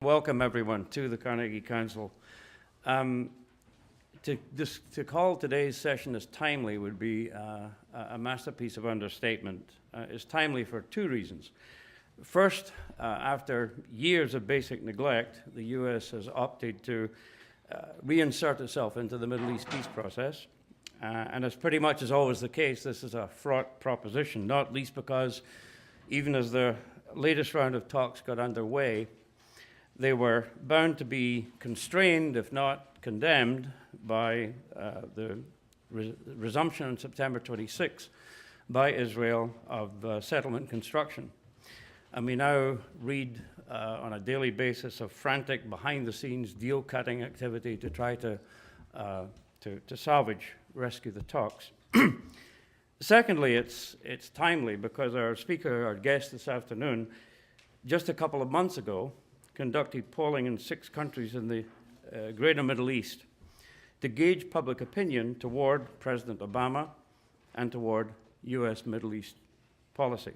Welcome everyone to the Carnegie Council. To call today's session as timely would be a masterpiece of understatement. It's timely for two reasons. First, after years of basic neglect, the U.S. has opted to reinsert itself into the Middle East peace process. And as pretty much is always the case, this is a fraught proposition, not least because even as the latest round of talks got underway, they were bound to be constrained, if not condemned, by the resumption on September 26 by Israel of settlement construction. And we now read on a daily basis of frantic behind-the-scenes deal-cutting activity to try to salvage, rescue the talks. Secondly, it's timely because our speaker, our guest this afternoon, just a couple of months ago, conducted polling in 6 countries in the greater Middle East to gauge public opinion toward President Obama and toward U.S. Middle East policy.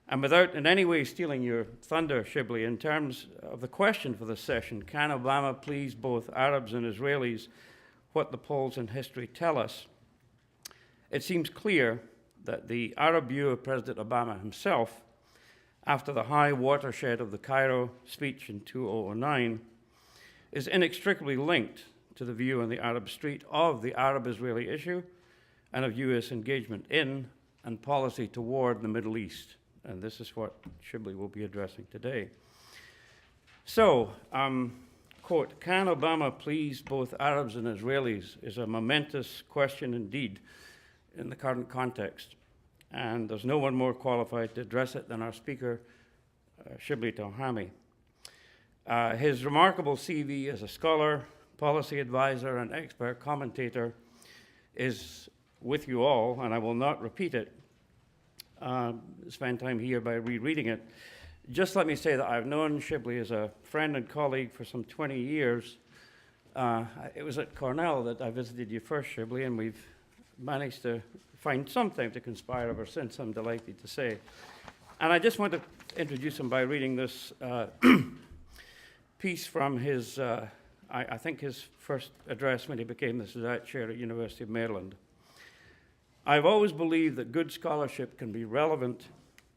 And without in any way stealing your thunder, Shibley, in terms of the question for this session, can Obama please both Arabs and Israelis what the polls and history tell us? It seems clear that the Arab view of President Obama himself, after the high watershed of the Cairo speech in 2009, is inextricably linked to the view on the Arab street of the Arab-Israeli issue and of U.S. engagement in and policy toward the Middle East. And this is what Shibley will be addressing today. So, quote, can Obama please both Arabs and Israelis is a momentous question indeed in the current context. And there's no one more qualified to address it than our speaker, Shibley Telhami. His remarkable CV as a scholar, policy advisor, and expert commentator is with you all, and I will not repeat it, spend time here by rereading it. Just let me say that I've known Shibley as a friend and colleague for some 20 years. It was at Cornell that I visited you first, Shibley, and we've managed to find some time to conspire ever since, I'm delighted to say. And I just want to introduce him by reading this piece from his, I think his first address when he became the Sadat chair at University of Maryland. I've always believed that good scholarship can be relevant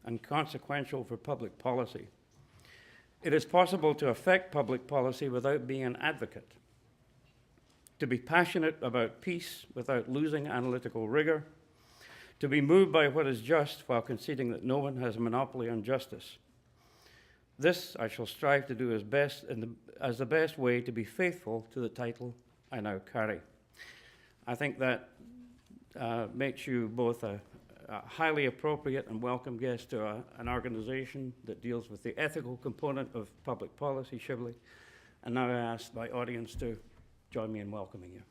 and consequential for public policy. It is possible to affect public policy without being an advocate, to be passionate about peace without losing analytical rigor, to be moved by what is just while conceding that no one has a monopoly on justice. This I shall strive to do as the best way to be faithful to the title I now carry. I think that makes you both a highly appropriate and welcome guest to an organization that deals with the ethical component of public policy, Shibley. And now I ask my audience to join me in welcoming you.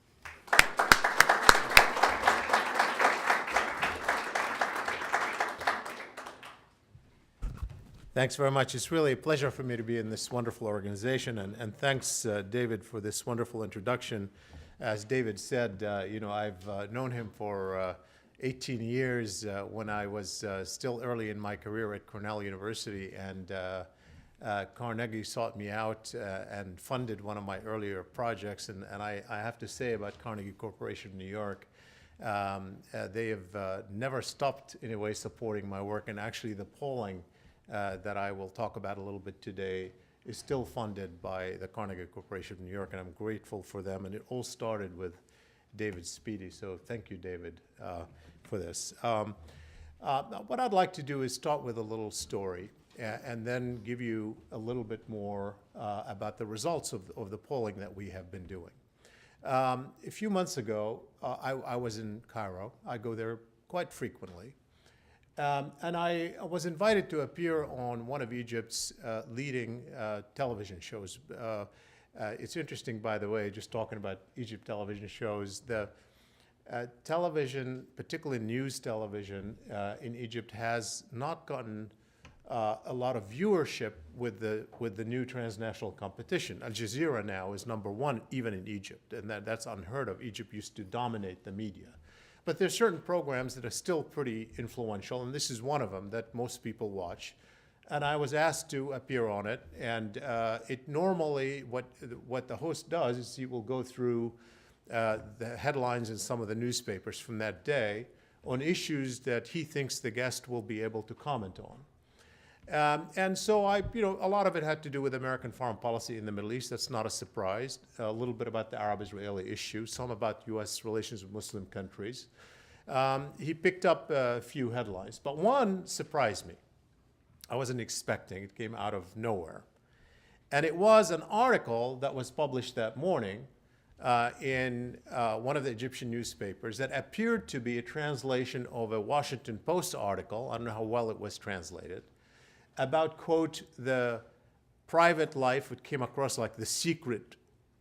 Thanks very much. It's really a pleasure for me to be in this wonderful organization, and thanks, David, for this wonderful introduction. As David said, I've known him for 18 years when I was still early in my career at Cornell University, and Carnegie sought me out and funded one of my earlier projects, and I have to say about Carnegie Corporation of New York, they have never stopped in a way supporting my work, and actually the polling that I will talk about a little bit today is still funded by the Carnegie Corporation of New York, and I'm grateful for them. And it all started with David Speedy, so thank you, David, for this. What I'd like to do is start with a little story and then give you a little bit more about the results of the polling that we have been doing. A few months ago, I was in Cairo. I go there quite frequently. And I was invited to appear on one of Egypt's leading television shows. It's interesting, by the way, just talking about Egypt television shows, the television, particularly news television in Egypt, has not gotten a lot of viewership with the new transnational competition. Al Jazeera now is #1 even in Egypt, and that's unheard of. Egypt used to dominate the media. But there's certain programs that are still pretty influential, and this is one of them that most people watch. and I was asked to appear on it. And it normally, what the host does is he will go through the headlines in some of the newspapers from that day on issues that he thinks the guest will be able to comment on. And so a lot of it had to do with American foreign policy in the Middle East. That's not a surprise. A little bit about the Arab-Israeli issue, some about U.S. relations with Muslim countries. He picked up a few headlines, but one surprised me. I wasn't expecting. It came out of nowhere. And it was an article that was published that morning in one of the Egyptian newspapers that appeared to be a translation of a Washington Post article. I don't know how well it was translated, about, quote, the private life, it came across like the secret,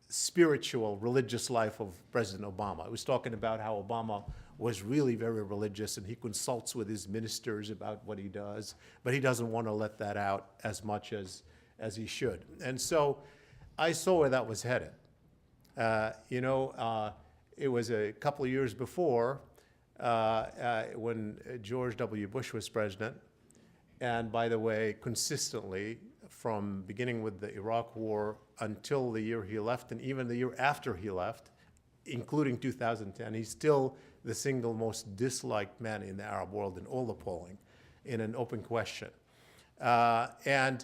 spiritual, religious life of President Obama. It was talking about how Obama was really very religious and he consults with his ministers about what he does, but he doesn't want to let that out as much as he should. And so I saw where that was headed. It was a couple of years before when George W. Bush was president. And by the way, consistently, from beginning with the Iraq War until the year he left, and even the year after he left, including 2010, he's still the single most disliked man in the Arab world in all the polling, in an open question. And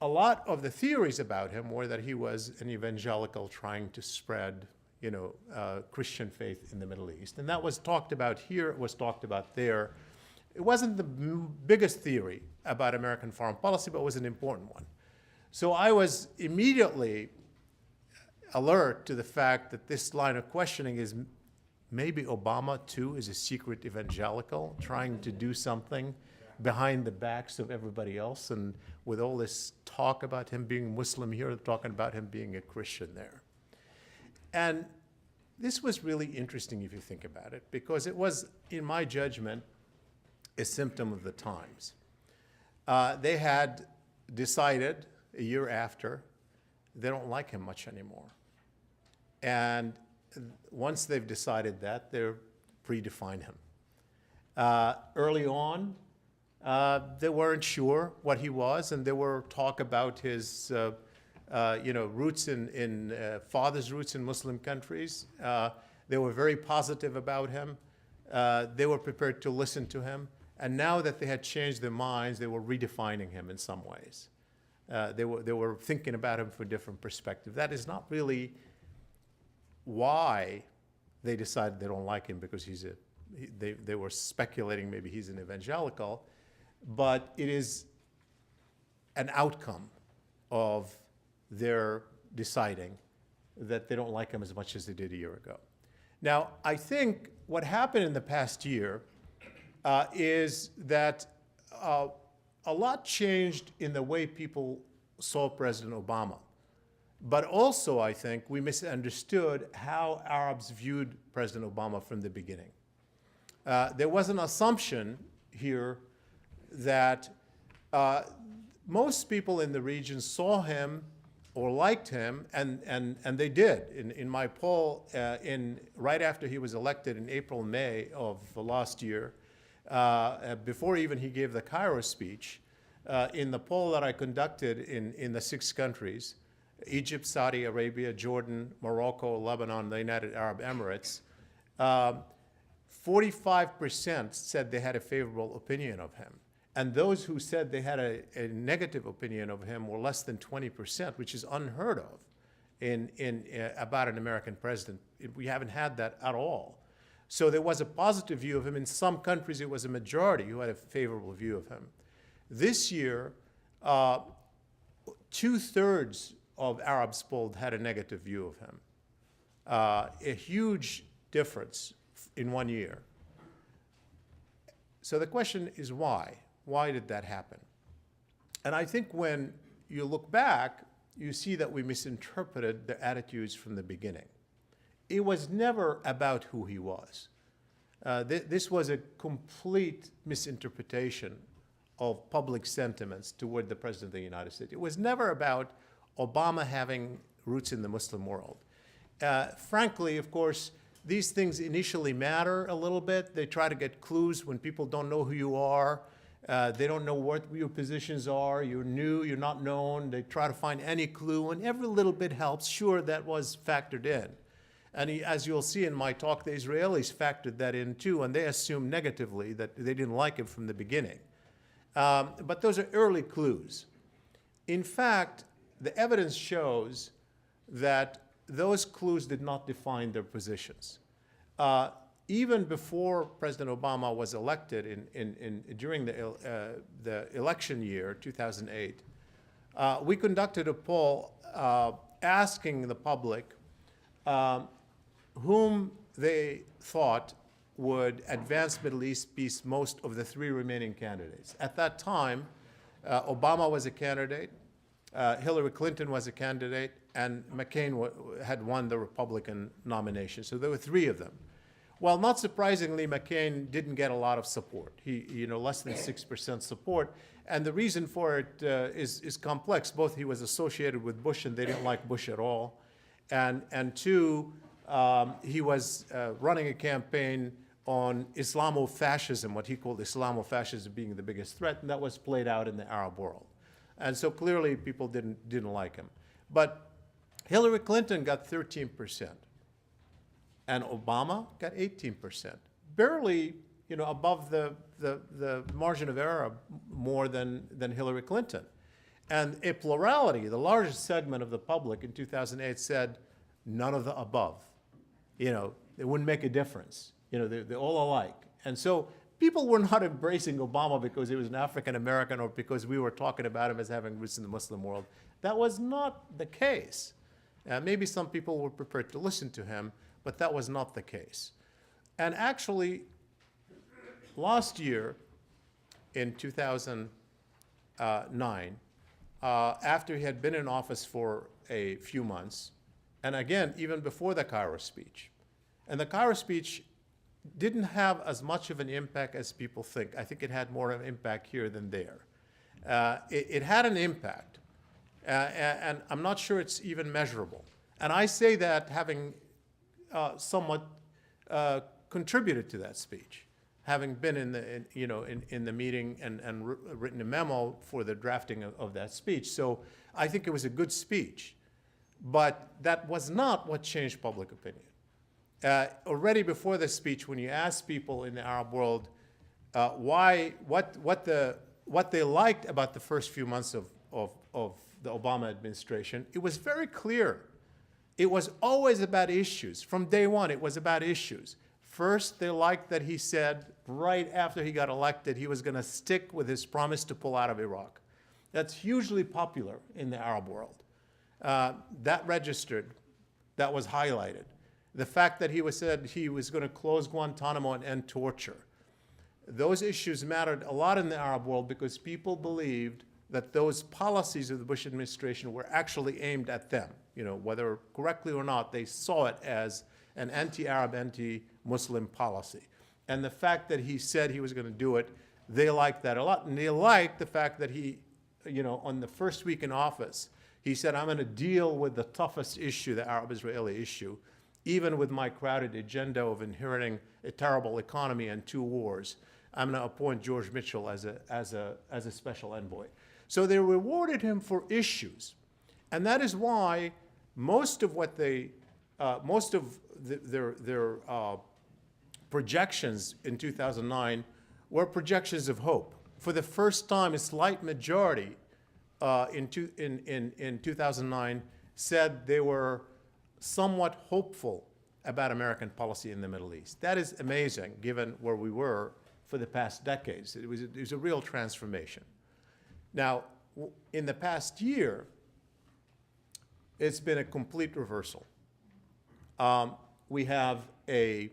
a lot of the theories about him were that he was an evangelical trying to spread, Christian faith in the Middle East. And that was talked about here, it was talked about there. It wasn't the biggest theory about American foreign policy, but it was an important one. So I was immediately alert to the fact that this line of questioning is maybe Obama, too, is a secret evangelical trying to do something behind the backs of everybody else. And with all this talk about him being Muslim here, talking about him being a Christian there. And this was really interesting if you think about it, because it was, in my judgment, a symptom of the times. They had decided a year after they don't like him much anymore. And once they've decided that, they're predefine him. Early on, they weren't sure what he was, and there were talk about his roots in father's roots in Muslim countries. They were very positive about him. They were prepared to listen to him. And now that they had changed their minds, they were redefining him in some ways. They were thinking about him from a different perspective. That is not really why they decided they don't like him, because they were speculating maybe he's an evangelical, but it is an outcome of their deciding that they don't like him as much as they did a year ago. Now, I think what happened in the past year is that a lot changed in the way people saw President Obama. But also, I think, we misunderstood how Arabs viewed President Obama from the beginning. There was an assumption here that most people in the region saw him or liked him, and they did. In my poll, right after he was elected in April, May of last year, before even he gave the Cairo speech, in the poll that I conducted in the 6 countries, Egypt, Saudi Arabia, Jordan, Morocco, Lebanon, the United Arab Emirates, 45% said they had a favorable opinion of him. And those who said they had a negative opinion of him were less than 20%, which is unheard of about an American president. We haven't had that at all. So there was a positive view of him. In some countries, it was a majority who had a favorable view of him. This year, 2/3 of Arabs polled had a negative view of him. A huge difference in 1 year. So the question is why? Why did that happen? And I think when you look back, you see that we misinterpreted the attitudes from the beginning. It was never about who he was. This was a complete misinterpretation of public sentiments toward the President of the United States. It was never about Obama having roots in the Muslim world. Frankly, of course, these things initially matter a little bit. They try to get clues when people don't know who you are. They don't know what your positions are. You're new, you're not known. They try to find any clue, and every little bit helps. Sure, that was factored in. And as you'll see in my talk, the Israelis factored that in too, and they assumed negatively that they didn't like it from the beginning. But those are early clues. In fact, the evidence shows that those clues did not define their positions. Even before President Obama was elected during the election year, 2008, we conducted a poll asking the public whom they thought would advance Middle East peace most of the three remaining candidates. At that time, Obama was a candidate, Hillary Clinton was a candidate, and McCain had won the Republican nomination. So there were three of them. Well, not surprisingly, McCain didn't get a lot of support. He, less than 6% support. And the reason for it is complex. Both he was associated with Bush, and they didn't like Bush at all. And two, he was running a campaign on Islamofascism, what he called Islamofascism being the biggest threat, and that was played out in the Arab world. And so clearly people didn't like him. But Hillary Clinton got 13%. And Obama got 18%, barely, above the margin of error more than Hillary Clinton. And a plurality, the largest segment of the public in 2008 said none of the above. It wouldn't make a difference. They're all alike. And so people were not embracing Obama because he was an African American or because we were talking about him as having roots in the Muslim world. That was not the case. Maybe some people were prepared to listen to him, but that was not the case. And actually, last year, in 2009, after he had been in office for a few months, and again, even before the Cairo speech, and the Cairo speech didn't have as much of an impact as people think. I think it had more of an impact here than there. It had an impact, and I'm not sure it's even measurable. And I say that having somewhat contributed to that speech, having been in the meeting and written a memo for the drafting of that speech. So I think it was a good speech, but that was not what changed public opinion. Already before the speech, when you ask people in the Arab world what they liked about the first few months of the Obama administration, it was very clear. It was always about issues. From day one, it was about issues. First, they liked that he said right after he got elected he was going to stick with his promise to pull out of Iraq. That's hugely popular in the Arab world. That registered, that was highlighted. The fact that he said he was going to close Guantanamo and end torture. Those issues mattered a lot in the Arab world because people believed that those policies of the Bush administration were actually aimed at them. Whether correctly or not, they saw it as an anti-Arab, anti-Muslim policy. And the fact that he said he was going to do it, they liked that a lot. And they liked the fact that he, on the first week in office, he said, I'm going to deal with the toughest issue, the Arab-Israeli issue, even with my crowded agenda of inheriting a terrible economy and 2 wars. I'm going to appoint George Mitchell as a special envoy. So they rewarded him for issues. And that is why most of their projections in 2009 were projections of hope. For the first time, a slight majority in 2009 said they were somewhat hopeful about American policy in the Middle East. That is amazing, given where we were for the past decades. It was a real transformation. Now, in the past year, it's been a complete reversal. We have the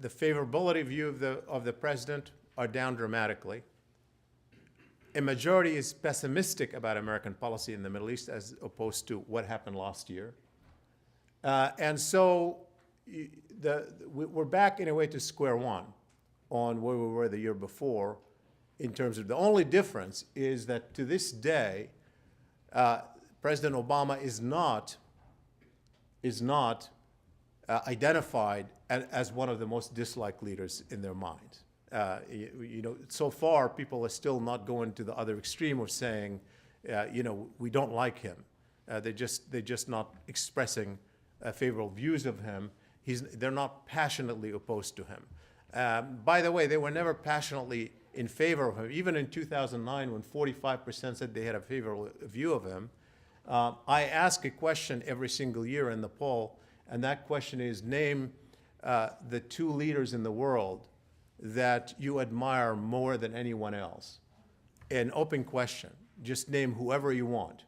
favorability view of the president are down dramatically. A majority is pessimistic about American policy in the Middle East as opposed to what happened last year. And so we're back in a way to square one on where we were the year before in terms of the only difference is that to this day, President Obama is not identified as one of the most disliked leaders in their minds. You know, so far, people are still not going to the other extreme of saying, you know, we don't like him. They're just not expressing favorable views of him. They're not passionately opposed to him. By the way, they were never passionately in favor of him. Even in 2009, when 45% said they had a favorable view of him, I ask a question every single year in the poll, and that question is, name the 2 leaders in the world that you admire more than anyone else. An open question. Just name whoever you want.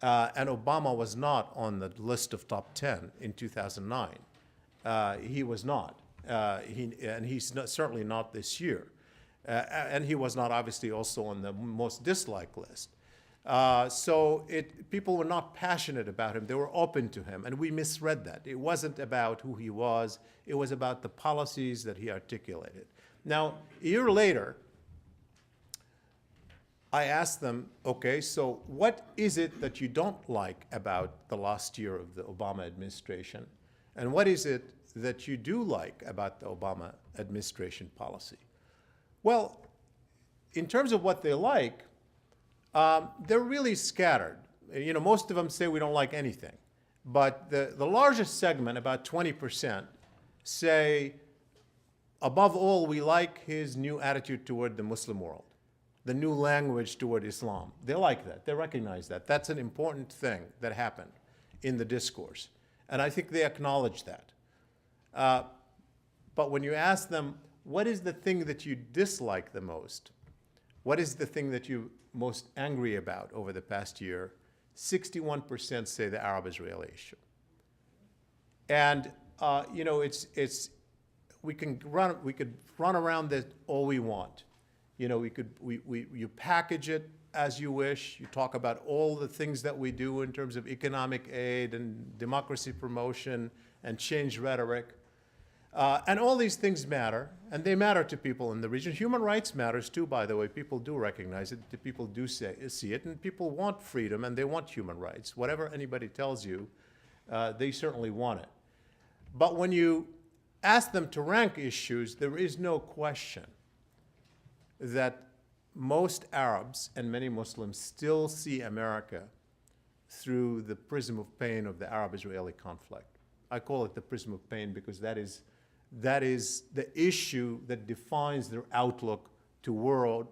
And Obama was not on the list of top 10 in 2009. He was not. And he's certainly not this year. And he was not obviously also on the most disliked list. So people were not passionate about him. They were open to him, and we misread that. It wasn't about who he was. It was about the policies that he articulated. Now, a year later, I asked them, okay, so what is it that you don't like about the last year of the Obama administration? And what is it that you do like about the Obama administration policy? Well, in terms of what they like, they're really scattered. You know, most of them say we don't like anything. But the largest segment, about 20%, say, above all, we like his new attitude toward the Muslim world, the new language toward Islam. They like that. They recognize that. That's an important thing that happened in the discourse. And I think they acknowledge that. But when you ask them, what is the thing that you dislike the most? What is the thing that you're most angry about over the past year? 61% say the Arab-Israeli issue. And you know, we could run around this all we want. You know, you package it as you wish. You talk about all the things that we do in terms of economic aid and democracy promotion and change rhetoric. And all these things matter, and they matter to people in the region. Human rights matters too, by the way. People do recognize it. The people do see it, and people want freedom, and they want human rights. Whatever anybody tells you, they certainly want it. But when you ask them to rank issues, there is no question that most Arabs and many Muslims still see America through the prism of pain of the Arab-Israeli conflict. I call it the prism of pain because that is the issue that defines their outlook toward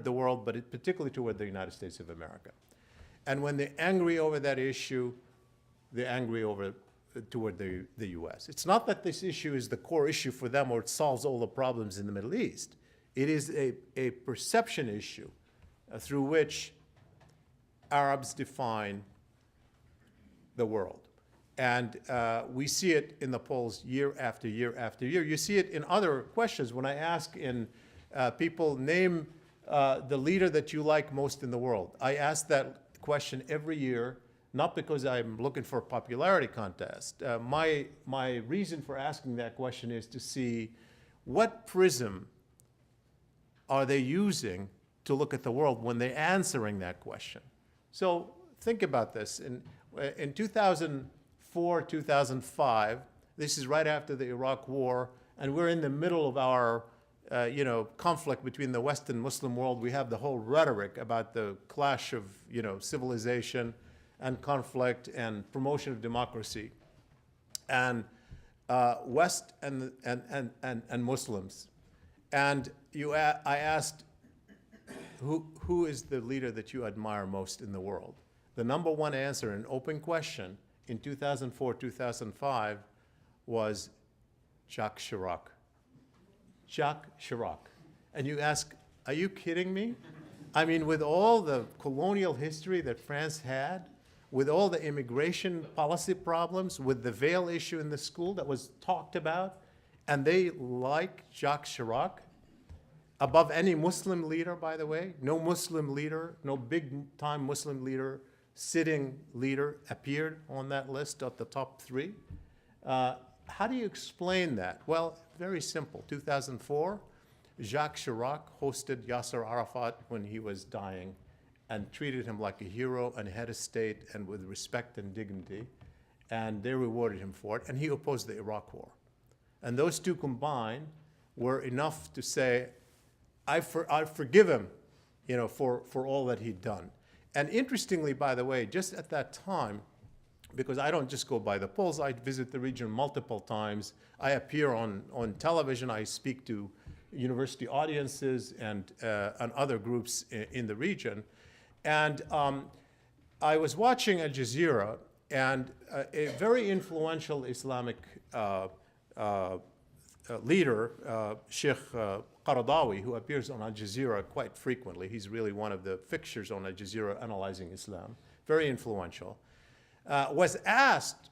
the world, but particularly toward the United States of America. And when they're angry over that issue, they're angry toward the U.S. It's not that this issue is the core issue for them or it solves all the problems in the Middle East. It is a perception issue through which Arabs define the world. And we see it in the polls year after year after year. You see it in other questions. When I ask people, name the leader that you like most in the world, I ask that question every year, not because I'm looking for a popularity contest. My reason for asking that question is to see what prism are they using to look at the world when they're answering that question. So think about this. In 2004, 2005, this is right after the Iraq War, and we're in the middle of our conflict between the West and Muslim world. We have the whole rhetoric about the clash of civilization and conflict and promotion of democracy, and West and Muslims. And I asked, who is the leader that you admire most in the world? The number one answer, an open question, in 2004, 2005, was Jacques Chirac. Jacques Chirac. And you ask, are you kidding me? I mean, with all the colonial history that France had, with all the immigration policy problems, with the veil issue in the school that was talked about, and they like Jacques Chirac above any Muslim leader, by the way. No Muslim leader, no big-time Muslim leader, sitting leader appeared on that list of the top 3. How do you explain that? Well, very simple. 2004, Jacques Chirac hosted Yasser Arafat when he was dying and treated him like a hero and head of state and with respect and dignity, and they rewarded him for it, and he opposed the Iraq War. And those two combined were enough to say, I forgive him, for all that he'd done. And interestingly, by the way, just at that time, because I don't just go by the polls, I visit the region multiple times. I appear on television. I speak to university audiences and other groups in the region. And I was watching Al Jazeera, and a very influential Islamic leader, Sheikh Qaradawi, who appears on Al Jazeera quite frequently. He's really one of the fixtures on Al Jazeera analyzing Islam, very influential, was asked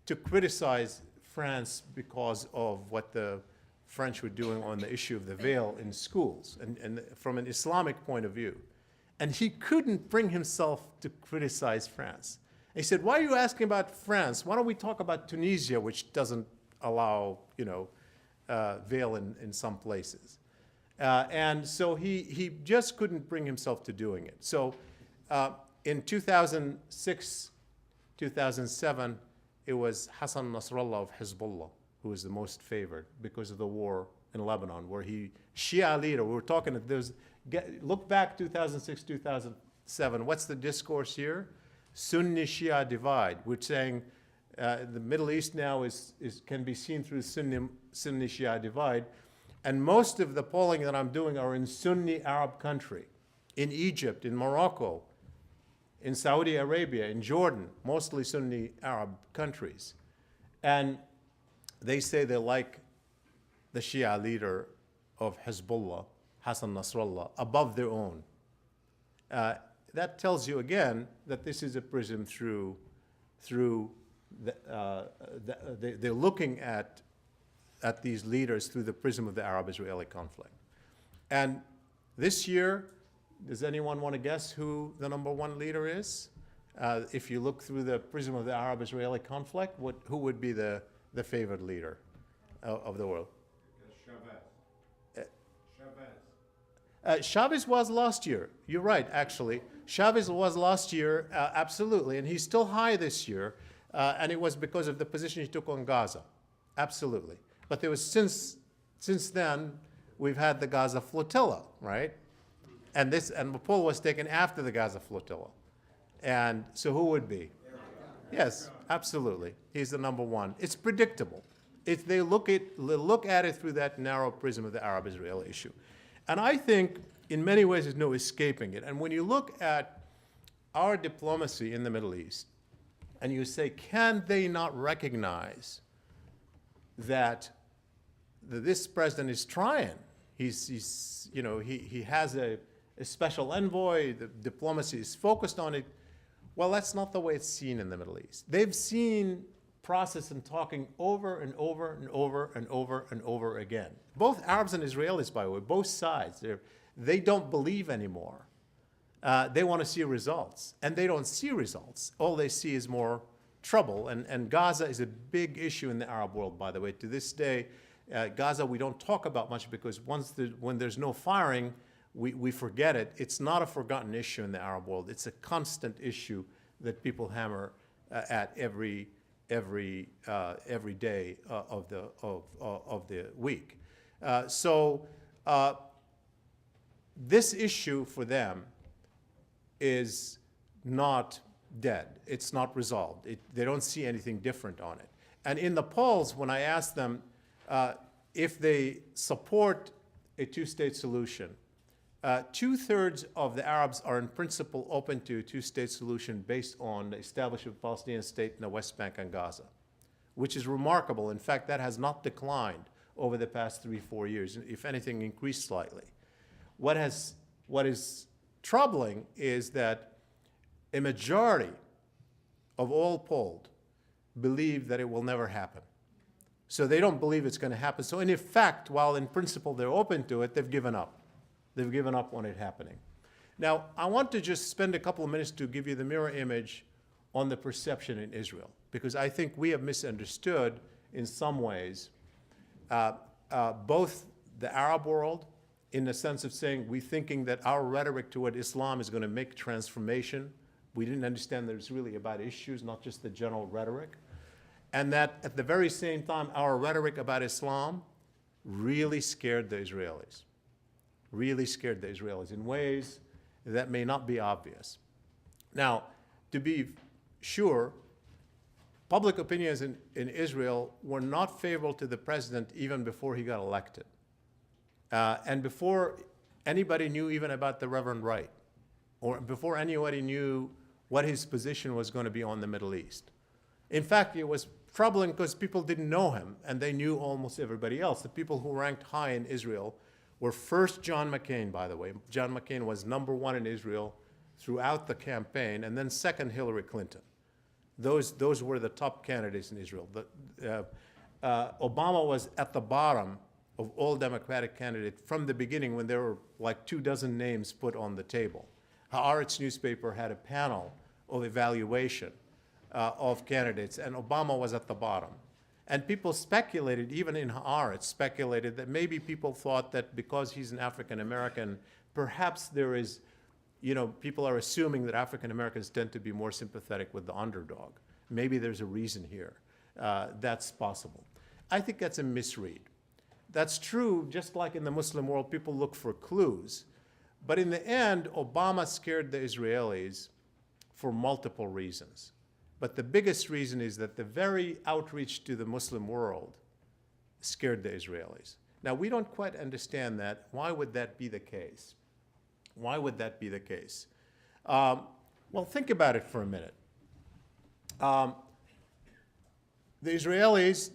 to criticize France because of what the French were doing on the issue of the veil in schools, and from an Islamic point of view. And he couldn't bring himself to criticize France. He said, why are you asking about France? Why don't we talk about Tunisia, which doesn't allow, veil in some places. And so he just couldn't bring himself to doing it. So in 2006, 2007, it was Hassan Nasrallah of Hezbollah who was the most favored because of the war in Lebanon, where Shia leader, we were talking, look back 2006, 2007, what's the discourse here? Sunni Shia divide. We're saying the Middle East now can be seen through Sunni Shia divide. And most of the polling that I'm doing are in Sunni Arab country, in Egypt, in Morocco, in Saudi Arabia, in Jordan, mostly Sunni Arab countries. And they say they like the Shia leader of Hezbollah, Hassan Nasrallah, above their own. That tells you again that this is a prism through they're looking at these leaders through the prism of the Arab-Israeli conflict. And this year, does anyone want to guess who the #1 leader is? If you look through the prism of the Arab-Israeli conflict, who would be the favored leader of the world? Chavez was last year. You're right, actually. Chavez was last year, absolutely, and he's still high this year, and it was because of the position he took on Gaza, absolutely. But there was since then, we've had the Gaza flotilla, right? And the poll was taken after the Gaza flotilla, and so who would be? Yes, absolutely. He's the #1. It's predictable. They look at it through that narrow prism of the Arab-Israeli issue. And I think, in many ways, there's no escaping it. And when you look at our diplomacy in the Middle East, and you say, can they not recognize that this president is trying? He has a special envoy. The diplomacy is focused on it. Well, that's not the way it's seen in the Middle East. They've seen process and talking over and over and over and over and over again. Both Arabs and Israelis, by the way, both sides, they don't believe anymore. They want to see results, and they don't see results. All they see is more trouble, and Gaza is a big issue in the Arab world, by the way. To this day, Gaza we don't talk about much because when there's no firing, we forget it. It's not a forgotten issue in the Arab world. It's a constant issue that people hammer at every day of the week. So this issue for them is not dead. It's not resolved. They don't see anything different on it. And in the polls, when I ask them if they support a two-state solution, 2/3 of the Arabs are in principle open to a two-state solution based on the establishment of a Palestinian state in the West Bank and Gaza, which is remarkable. In fact, that has not declined over the past 3-4 years. If anything, increased slightly. What is troubling is that a majority of all polled believe that it will never happen. So they don't believe it's going to happen. So in effect, while in principle they're open to it, they've given up. They've given up on it happening. Now, I want to just spend a couple of minutes to give you the mirror image on the perception in Israel, because I think we have misunderstood in some ways both the Arab world in the sense of saying we're thinking that our rhetoric toward Islam is going to make transformation. We didn't understand that it's really about issues, not just the general rhetoric. And that at the very same time, our rhetoric about Islam really scared the Israelis, in ways that may not be obvious. Now, to be sure, public opinions in Israel were not favorable to the president even before he got elected. And before anybody knew even about the Reverend Wright, or before anybody knew what his position was going to be on the Middle East. In fact, it was troubling because people didn't know him, and they knew almost everybody else. The people who ranked high in Israel were first John McCain, by the way. John McCain was #1 in Israel throughout the campaign, and then second, Hillary Clinton. Those were the top candidates in Israel. Obama was at the bottom of all Democratic candidates from the beginning when there were like 24 names put on the table. Haaretz newspaper had a panel of evaluation of candidates, and Obama was at the bottom. And people speculated, even in Haaretz, speculated that maybe people thought that because he's an African American, perhaps there is, people are assuming that African Americans tend to be more sympathetic with the underdog. Maybe there's a reason here. That's possible. I think that's a misread. That's true, just like in the Muslim world, people look for clues. But in the end, Obama scared the Israelis for multiple reasons. But the biggest reason is that the very outreach to the Muslim world scared the Israelis. Now, we don't quite understand that. Why would that be the case? Why would that be the case? Well, think about it for a minute. The Israelis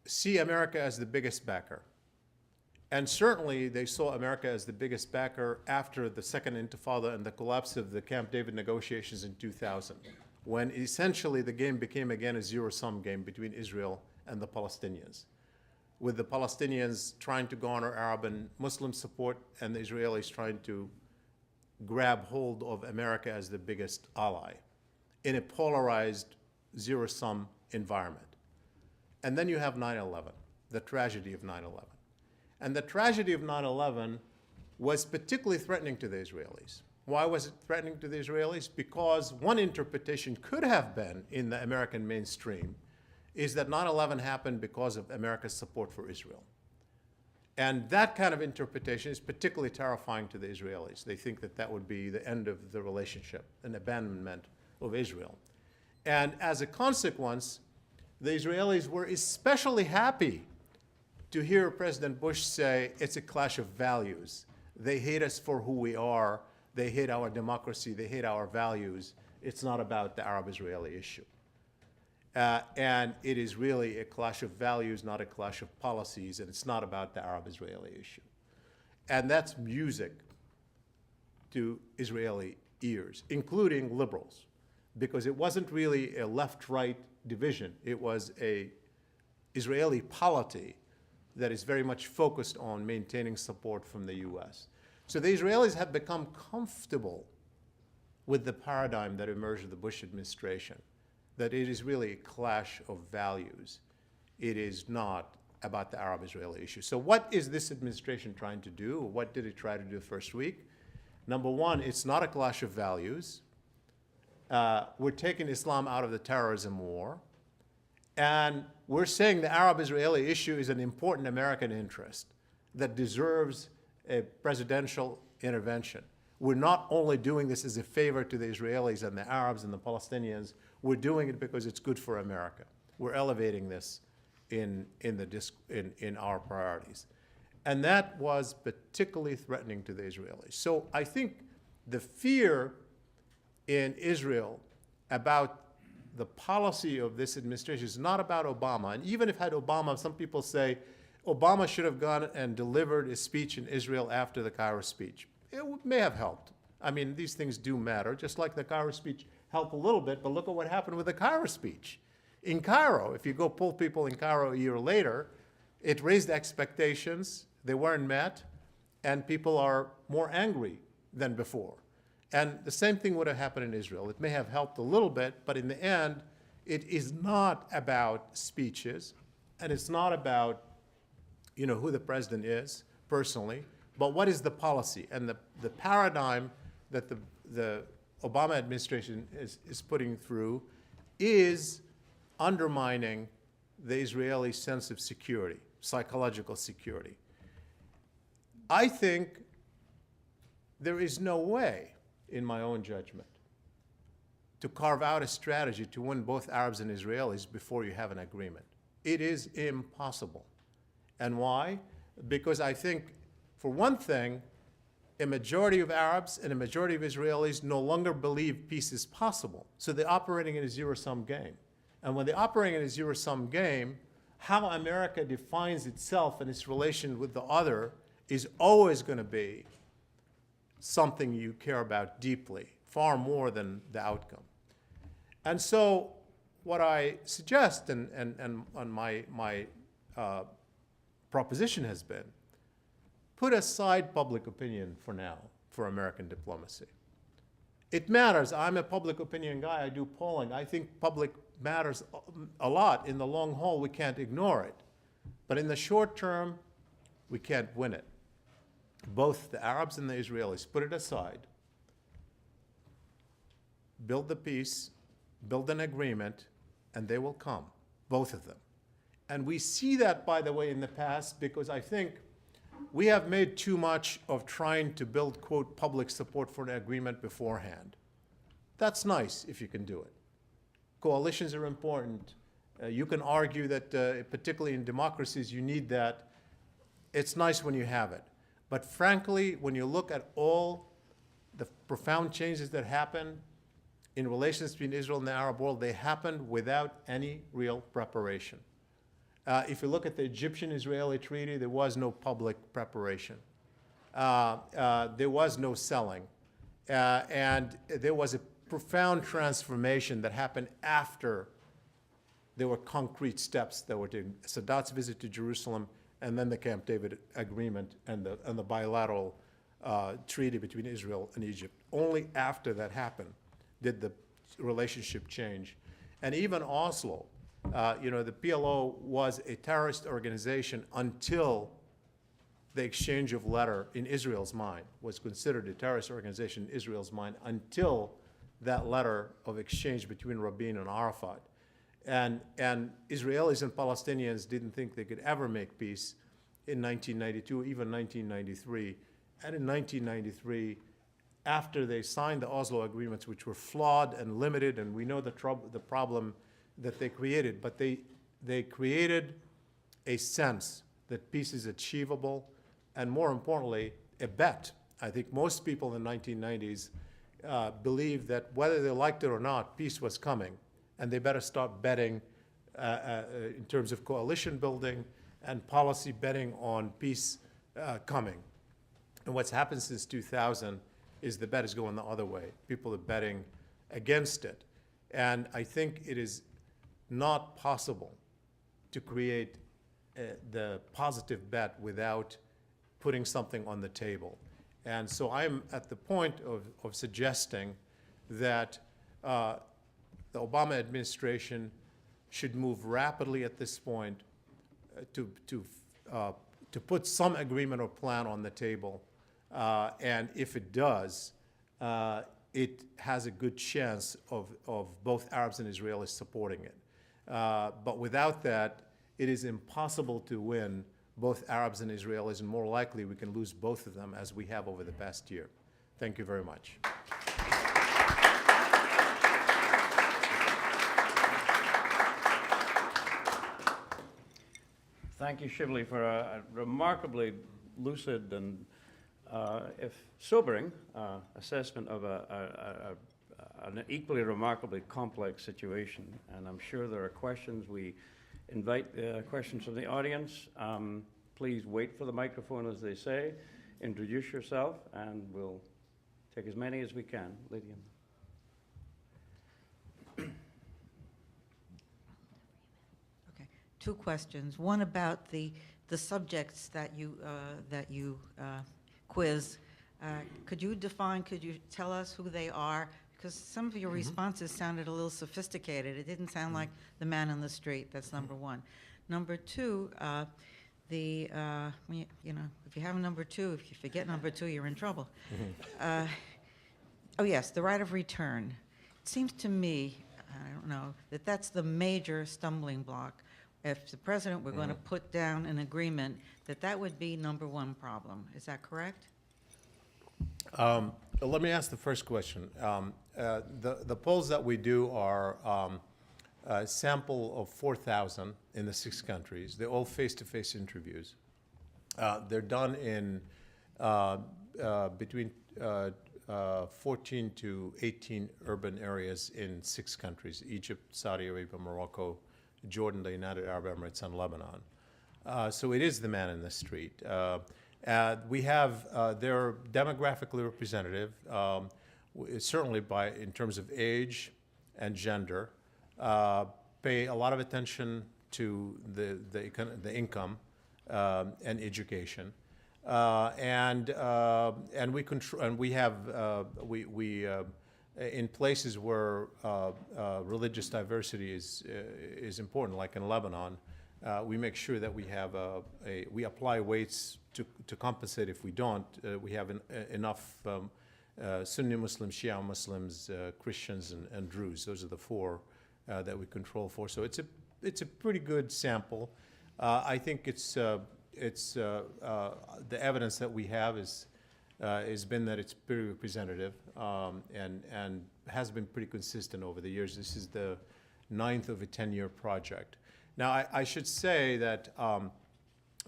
see America as the biggest backer. And certainly they saw America as the biggest backer after the Second Intifada and the collapse of the Camp David negotiations in 2000, when essentially the game became again a zero-sum game between Israel and the Palestinians, with the Palestinians trying to garner Arab and Muslim support and the Israelis trying to grab hold of America as the biggest ally in a polarized zero-sum environment. And then you have 9/11, the tragedy of 9/11. And the tragedy of 9/11 was particularly threatening to the Israelis. Why was it threatening to the Israelis? Because one interpretation could have been in the American mainstream is that 9/11 happened because of America's support for Israel. And that kind of interpretation is particularly terrifying to the Israelis. They think that that would be the end of the relationship, an abandonment of Israel. And as a consequence, the Israelis were especially happy to hear President Bush say it's a clash of values. They hate us for who we are. They hate our democracy. They hate our values. It's not about the Arab-Israeli issue. And it is really a clash of values, not a clash of policies, and it's not about the Arab-Israeli issue. And that's music to Israeli ears, including liberals, because it wasn't really a left-right division. It was a Israeli polity that is very much focused on maintaining support from the US. So the Israelis have become comfortable with the paradigm that emerged in the Bush administration, that it is really a clash of values. It is not about the Arab-Israeli issue. So what is this administration trying to do? What did it try to do the first week? Number one, it's not a clash of values. We're taking Islam out of the terrorism war. And we're saying the Arab-Israeli issue is an important American interest that deserves a presidential intervention. We're not only doing this as a favor to the Israelis and the Arabs and the Palestinians, we're doing it because it's good for America. We're elevating this in our priorities. And that was particularly threatening to the Israelis. So I think the fear in Israel about the policy of this administration is not about Obama. And even if had Obama, some people say Obama should have gone and delivered a speech in Israel after the Cairo speech. It may have helped. I mean, these things do matter, just like the Cairo speech helped a little bit, but look at what happened with the Cairo speech. In Cairo, if you go poll people in Cairo a year later, it raised expectations, they weren't met, and people are more angry than before. And the same thing would have happened in Israel. It may have helped a little bit, but in the end, it is not about speeches, and it's not about, who the president is personally, but what is the policy? And the paradigm that the Obama administration is putting through is undermining the Israeli sense of security. psychological security. I think there is no way, in my own judgment, to carve out a strategy to win both Arabs and Israelis before you have an agreement. It is impossible. And why? Because I think, for one thing, a majority of Arabs and a majority of Israelis no longer believe peace is possible. So they're operating in a zero-sum game. And when they're operating in a zero-sum game, how America defines itself and its relation with the other is always going to be something you care about deeply, far more than the outcome. And so what I suggest, and my proposition has been, put aside public opinion for now for American diplomacy. It matters. I'm a public opinion guy. I do polling. I think public matters a lot. In the long haul, we can't ignore it. But in the short term, we can't win it. Both the Arabs and the Israelis, put it aside, build the peace, build an agreement, and they will come, both of them. And we see that, by the way, in the past, because I think we have made too much of trying to build, quote, public support for an agreement beforehand. That's nice if you can do it. Coalitions are important. You can argue that, particularly in democracies, you need that. It's nice when you have it. But frankly, when you look at all the profound changes that happen in relations between Israel and the Arab world, they happened without any real preparation. If you look at the Egyptian-Israeli treaty, there was no public preparation. There was no selling. And there was a profound transformation that happened after there were concrete steps that were taken. Sadat's visit to Jerusalem, and then the Camp David agreement and the bilateral treaty between Israel and Egypt. Only after that happened did the relationship change. And even Oslo, the PLO was a terrorist organization until the exchange of letter in Israel's mind was considered a terrorist organization in Israel's mind until that letter of exchange between Rabin and Arafat. And Israelis and Palestinians didn't think they could ever make peace in 1992, even 1993. And in 1993, after they signed the Oslo agreements, which were flawed and limited, and we know the problem that they created, but they created a sense that peace is achievable, and more importantly, a bet. I think most people in the 1990s believed that whether they liked it or not, peace was coming, and they better start betting in terms of coalition building and policy betting on peace coming. And what's happened since 2000 is the bet is going the other way. People are betting against it. And I think it is not possible to create the positive bet without putting something on the table. And so I'm at the point of suggesting that the Obama administration should move rapidly at this point to put some agreement or plan on the table. And if it does, it has a good chance of both Arabs and Israelis supporting it. But without that, it is impossible to win both Arabs and Israelis, and more likely we can lose both of them as we have over the past year. Thank you very much. Thank you, Shibley, for a remarkably lucid and, if sobering, assessment of an equally remarkably complex situation. And I'm sure there are questions. We invite questions from the audience. Please wait for the microphone, as they say. Introduce yourself, and we'll take as many as we can. Lydia. Two questions. One about the subjects that you quiz. Could you tell us who they are? Because some of your responses sounded a little sophisticated. It didn't sound like the man on the street. That's number one. Number two, if you have a number two, if you forget number two, you're in trouble. Oh yes, the right of return. It seems to me, I don't know, that's the major stumbling block if the president were going to put down an agreement, that would be number one problem. Is that correct? Let me ask the first question. The polls that we do are a sample of 4,000 in the 6 countries. They're all face-to-face interviews. They're done in between 14 to 18 urban areas in 6 countries: Egypt, Saudi Arabia, Morocco, Jordan, the United Arab Emirates, and Lebanon. So it is the man in the street. We have, they're demographically representative, certainly in terms of age and gender, pay a lot of attention to the income and education. And we have in places where religious diversity is important, like in Lebanon, we make sure that we have we apply weights to compensate if we don't. We have enough Sunni Muslims, Shia Muslims, Christians, and Druze. Those are the 4 that we control for. So it's a pretty good sample. I think the evidence that we have has been that it's pretty representative and has been pretty consistent over the years. This is the 9th of a 10-year project. Now, I should say that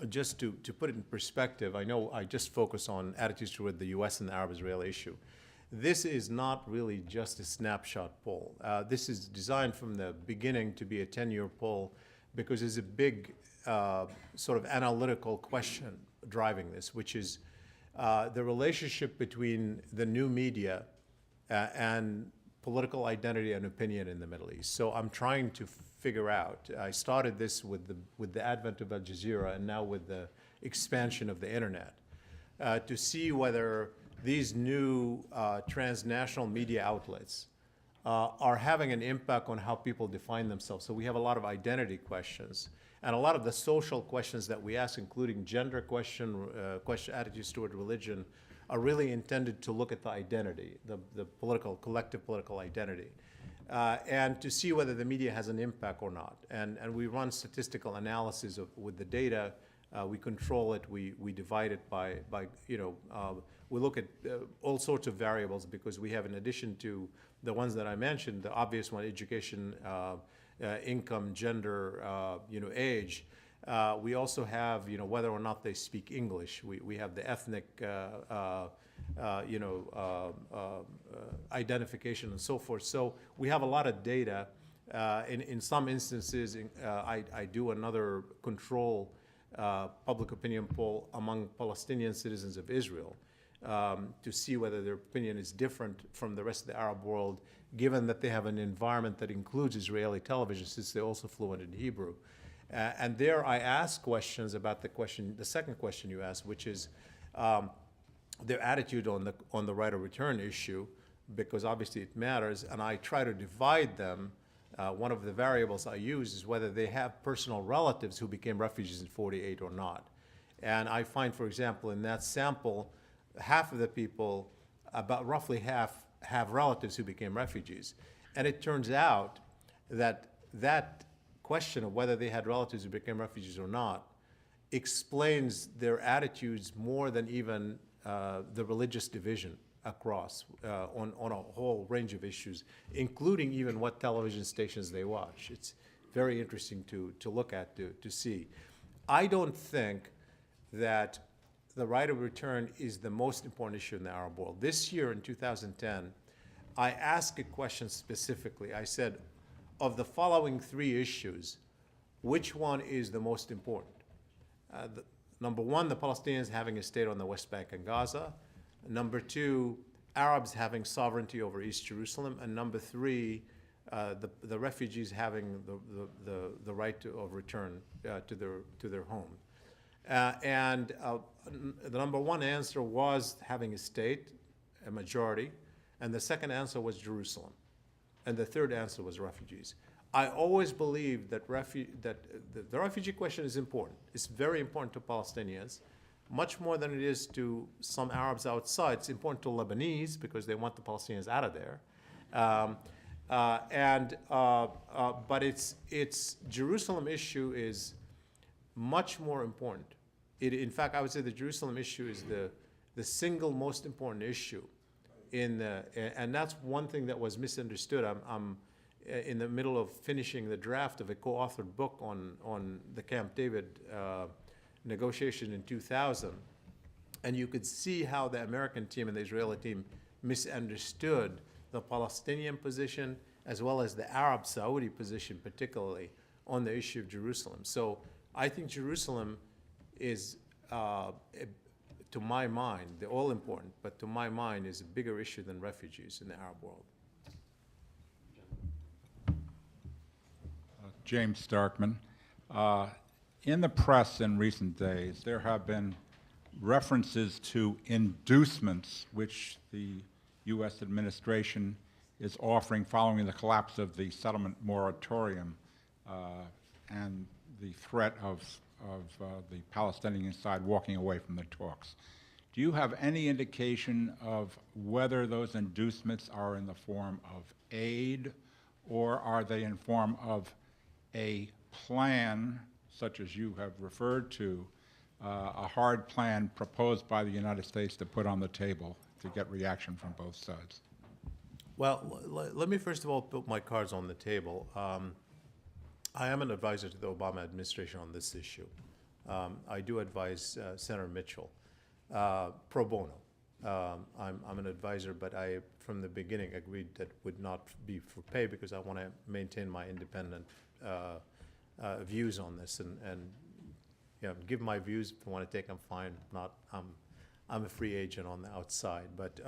just to put it in perspective, I know I just focus on attitudes toward the U.S. and the Arab-Israeli issue. This is not really just a snapshot poll. This is designed from the beginning to be a 10-year poll because there's a big sort of analytical question driving this, which is the relationship between the new media and political identity and opinion in the Middle East. So I'm trying to figure out, I started this with the advent of Al Jazeera and now with the expansion of the internet, to see whether these new transnational media outlets are having an impact on how people define themselves. So we have a lot of identity questions and a lot of the social questions that we ask, including gender attitudes toward religion, are really intended to look at the identity, the collective political identity, and to see whether the media has an impact or not. And we run statistical analysis with the data. We control it. We divide it by we look at all sorts of variables because we have, in addition to the ones that I mentioned, the obvious one, education, income, gender, age. We also have, whether or not they speak English. We have the ethnic, identification and so forth. So we have a lot of data. In some instances, I do another control public opinion poll among Palestinian citizens of Israel to see whether their opinion is different from the rest of the Arab world, given that they have an environment that includes Israeli television, since they're also fluent in Hebrew. And there I ask questions about the second question you asked, which is their attitude on the right of return issue, because obviously it matters, and I try to divide them. One of the variables I use is whether they have personal relatives who became refugees in '48 or not. And I find, for example, in that sample, half of the people, about roughly half, have relatives who became refugees. And it turns out that question of whether they had relatives who became refugees or not explains their attitudes more than even the religious division across on a whole range of issues, including even what television stations they watch. It's very interesting to look at, to see. I don't think that the right of return is the most important issue in the Arab world. This year, in 2010, I asked a question specifically. I said, of the following 3 issues, which one is the most important? Number 1, the Palestinians having a state on the West Bank and Gaza. Number 2, Arabs having sovereignty over East Jerusalem. And number 3, the refugees having the right of return to their home. And the number 1 answer was having a state, a majority, and the second answer was Jerusalem, and the third answer was refugees. I always believe that the refugee question is important. It's very important to Palestinians, much more than it is to some Arabs outside. It's important to Lebanese because they want the Palestinians out of there. But its Jerusalem issue is much more important. In fact, I would say the Jerusalem issue is the single most important issue and that's one thing that was misunderstood. I'm in the middle of finishing the draft of a co-authored book on the Camp David negotiation in 2000, and you could see how the American team and the Israeli team misunderstood the Palestinian position as well as the Arab Saudi position, particularly on the issue of Jerusalem. So I think Jerusalem is, to my mind, they're all important, but to my mind is a bigger issue than refugees in the Arab world. James Starkman. In the press in recent days, there have been references to inducements which the U.S. administration is offering following the collapse of the settlement moratorium and the threat of the Palestinian side walking away from the talks. Do you have any indication of whether those inducements are in the form of aid, or are they in form of a plan, such as you have referred to, a hard plan proposed by the United States to put on the table to get reaction from both sides? Well, let me first of all put my cards on the table. I am an advisor to the Obama administration on this issue. I do advise Senator Mitchell pro bono. I'm an advisor, but I, from the beginning, agreed that would not be for pay because I want to maintain my independent views on this and you know, give my views. If I want to take them, fine. Not, I'm a free agent on the outside. But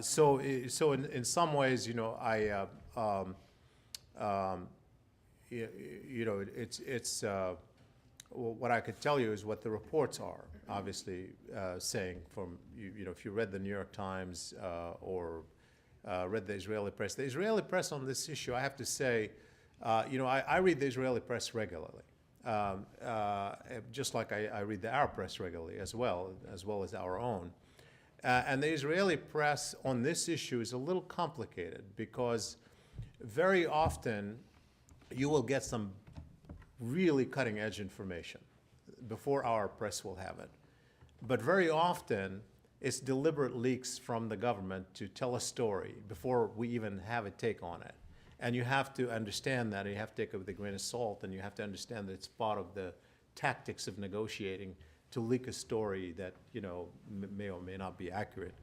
so in some ways, you know, you know, it's what I could tell you is what the reports are obviously saying from, you know, if you read the New York Times or read the Israeli press on this issue, I have to say, you know, I read the Israeli press regularly, just like I read the Arab press regularly as well as our own. And the Israeli press on this issue is a little complicated because very often you will get some really cutting-edge information before our press will have it. But very often, it's deliberate leaks from the government to tell a story before we even have a take on it. And you have to understand that, and you have to take it with a grain of salt, and you have to understand that it's part of the tactics of negotiating to leak a story that, you know, may or may not be accurate.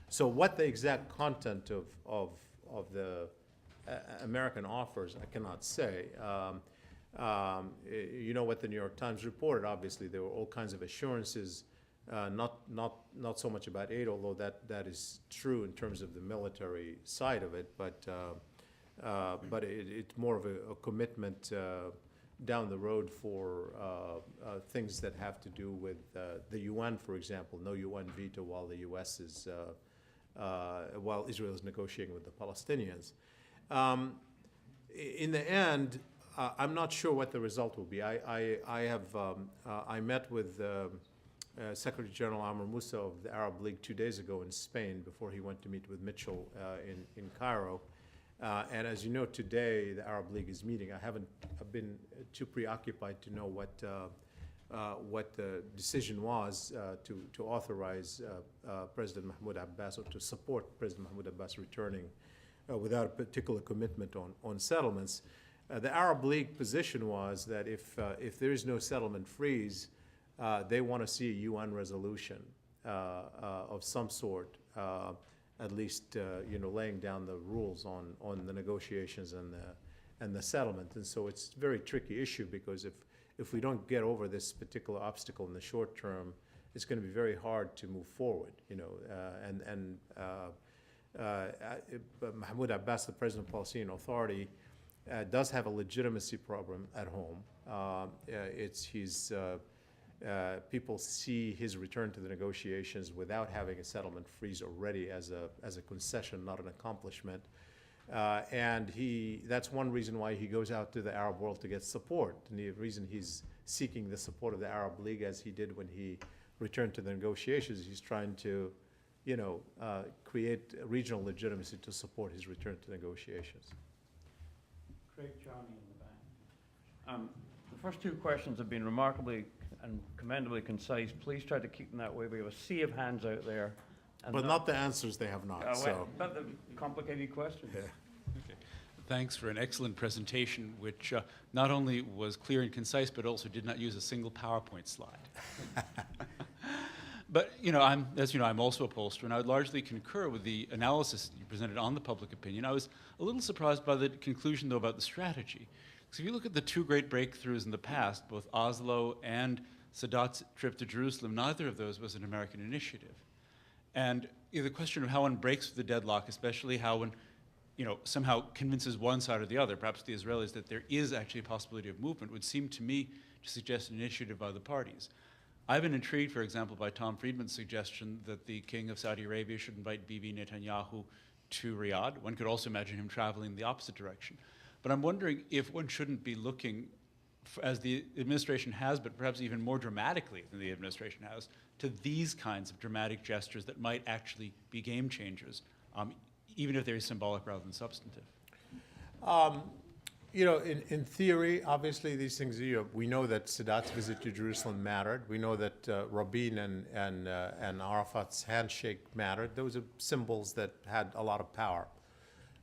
So what the exact content of the American offers, I cannot say. You know what the New York Times reported. Obviously, there were all kinds of assurances, not so much about aid, although that is true in terms of the military side of it. But it's more of a commitment down the road for things that have to do with the UN, for example. No UN veto while the U.S. is while Israel is negotiating with the Palestinians. In the end, I'm not sure what the result will be. I met with Secretary General Amr Moussa of the Arab League 2 days ago in Spain before he went to meet with Mitchell in Cairo. And as you know, today the Arab League is meeting. I've been too preoccupied to know what the decision was to authorize President Mahmoud Abbas, or to support President Mahmoud Abbas returning without a particular commitment on settlements. The Arab League position was that if there is no settlement freeze, they want to see a UN resolution of some sort, at least you know, laying down the rules on the negotiations and the settlement. And so it's a very tricky issue because if we don't get over this particular obstacle in the short term, it's going to be very hard to move forward. You know, Mahmoud Abbas, the president of the Palestinian Authority, does have a legitimacy problem at home. People see his return to the negotiations without having a settlement freeze already as a concession, not an accomplishment. And that's one reason why he goes out to the Arab world to get support. And the reason he's seeking the support of the Arab League, as he did when he returned to the negotiations, he's trying to, create regional legitimacy to support his return to negotiations. Craig Johnny in the back. The first two questions have been remarkably and commendably concise. Please try to keep them that way. We have a sea of hands out there. And But not the answers they have not, so. But the complicated questions. Yeah. Okay. Thanks for an excellent presentation, which not only was clear and concise, but also did not use a single PowerPoint slide. But as you know, I'm also a pollster, and I would largely concur with the analysis you presented on the public opinion. I was a little surprised by the conclusion, though, about the strategy. Because if you look at the two great breakthroughs in the past, both Oslo and Sadat's trip to Jerusalem, neither of those was an American initiative. And the question of how one breaks through the deadlock, especially how one somehow convinces one side or the other, perhaps the Israelis, that there is actually a possibility of movement, would seem to me to suggest an initiative by the parties. I've been intrigued, for example, by Tom Friedman's suggestion that the King of Saudi Arabia should invite Bibi Netanyahu to Riyadh. One could also imagine him traveling in the opposite direction. But I'm wondering if one shouldn't be looking, as the administration has, but perhaps even more dramatically than the administration has, to these kinds of dramatic gestures that might actually be game changers, even if they're symbolic rather than substantive. In theory, obviously these things, we know that Sadat's visit to Jerusalem mattered. We know that Rabin and Arafat's handshake mattered. Those are symbols that had a lot of power.